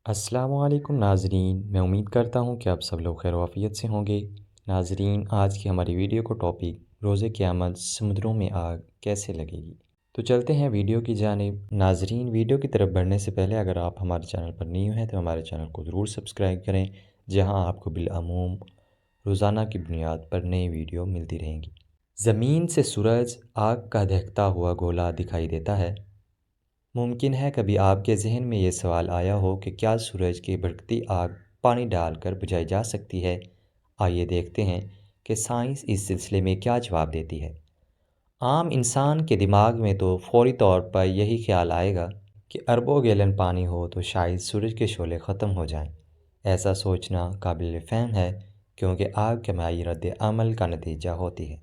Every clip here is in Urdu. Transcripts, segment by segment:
السلام علیکم ناظرین، میں امید کرتا ہوں کہ آپ سب لوگ خیر و عافیت سے ہوں گے۔ ناظرین، آج کی ہماری ویڈیو کو ٹاپک روز قیامت سمندروں میں آگ کیسے لگے گی، تو چلتے ہیں ویڈیو کی جانب۔ ناظرین، ویڈیو کی طرف بڑھنے سے پہلے اگر آپ ہمارے چینل پر نیو ہیں تو ہمارے چینل کو ضرور سبسکرائب کریں، جہاں آپ کو بالعموم روزانہ کی بنیاد پر نئی ویڈیو ملتی رہیں گی۔ زمین سے سورج آگ کا دہکتا ہوا گولا دکھائی دیتا ہے۔ ممکن ہے کبھی آپ کے ذہن میں یہ سوال آیا ہو کہ کیا سورج کی بھڑکتی آگ پانی ڈال کر بجھائی جا سکتی ہے؟ آئیے دیکھتے ہیں کہ سائنس اس سلسلے میں کیا جواب دیتی ہے۔ عام انسان کے دماغ میں تو فوری طور پر یہی خیال آئے گا کہ اربوں گیلن پانی ہو تو شاید سورج کے شعلے ختم ہو جائیں۔ ایسا سوچنا قابل فہم ہے، کیونکہ آگ کیمیائی رد عمل کا نتیجہ ہوتی ہے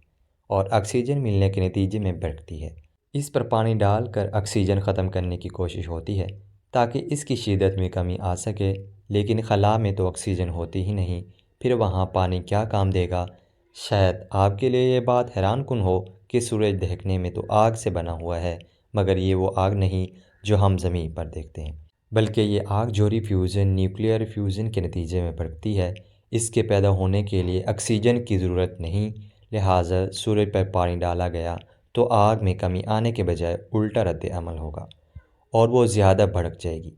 اور آکسیجن ملنے کے نتیجے میں بھڑکتی ہے۔ اس پر پانی ڈال کر آکسیجن ختم کرنے کی کوشش ہوتی ہے تاکہ اس کی شدت میں کمی آ سکے، لیکن خلا میں تو آکسیجن ہوتی ہی نہیں، پھر وہاں پانی کیا کام دے گا؟ شاید آپ کے لیے یہ بات حیران کن ہو کہ سورج دہکنے میں تو آگ سے بنا ہوا ہے، مگر یہ وہ آگ نہیں جو ہم زمین پر دیکھتے ہیں، بلکہ یہ آگ جوہری فیوژن، نیوکلیئر فیوژن کے نتیجے میں بھڑکتی ہے۔ اس کے پیدا ہونے کے لیے آکسیجن کی ضرورت نہیں، لہٰذا سورج پر پانی ڈالا گیا تو آگ میں کمی آنے کے بجائے الٹا رد عمل ہوگا اور وہ زیادہ بھڑک جائے گی۔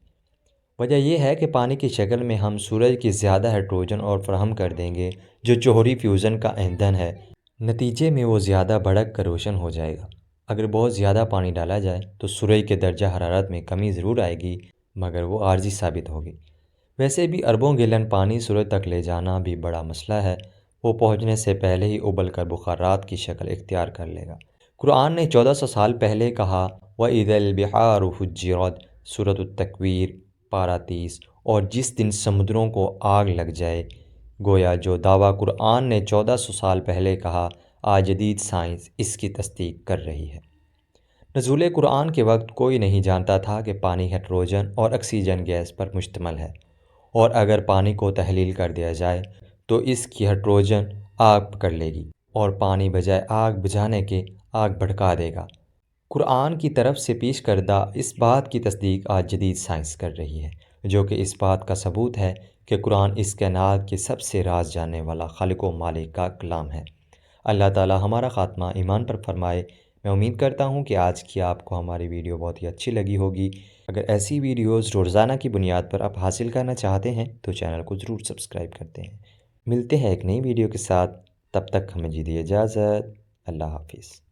وجہ یہ ہے کہ پانی کی شکل میں ہم سورج کی زیادہ ہائیڈروجن اور فراہم کر دیں گے، جو جوہری فیوژن کا ایندھن ہے۔ نتیجے میں وہ زیادہ بھڑک کر روشن ہو جائے گا۔ اگر بہت زیادہ پانی ڈالا جائے تو سورج کے درجہ حرارت میں کمی ضرور آئے گی، مگر وہ عارضی ثابت ہوگی۔ ویسے بھی اربوں گیلن پانی سورج تک لے جانا بھی بڑا مسئلہ ہے، وہ پہنچنے سے پہلے ہی ابل کر بخارات کی شکل اختیار کر لے گا۔ قرآن نے 1400 سال پہلے کہا، وَإِذَا الْبِحَارُ فُجِّرَتْ، سورۃ التکویر پارہ 30، اور جس دن سمندروں کو آگ لگ جائے۔ گویا جو دعویٰ قرآن نے 1400 سال پہلے کہا، آج جدید سائنس اس کی تصدیق کر رہی ہے۔ نزول قرآن کے وقت کوئی نہیں جانتا تھا کہ پانی ہائیڈروجن اور آکسیجن گیس پر مشتمل ہے، اور اگر پانی کو تحلیل کر دیا جائے تو اس کی ہائیڈروجن آگ پکڑ لے گی اور پانی بجائے آگ بجھانے کے آگ بھڑکا دے گا۔ قرآن کی طرف سے پیش کردہ اس بات کی تصدیق آج جدید سائنس کر رہی ہے، جو کہ اس بات کا ثبوت ہے کہ قرآن اس کائنات کے سب سے راز جاننے والا خالق و مالک کا کلام ہے۔ اللہ تعالی ہمارا خاتمہ ایمان پر فرمائے۔ میں امید کرتا ہوں کہ آج کی آپ کو ہماری ویڈیو بہت ہی اچھی لگی ہوگی۔ اگر ایسی ویڈیوز روزانہ کی بنیاد پر آپ حاصل کرنا چاہتے ہیں تو چینل کو ضرور سبسکرائب کرتے ہیں۔ ملتے ہیں ایک نئی ویڈیو کے ساتھ، تب تک ہمیں دیجیے اجازت۔ اللہ حافظ۔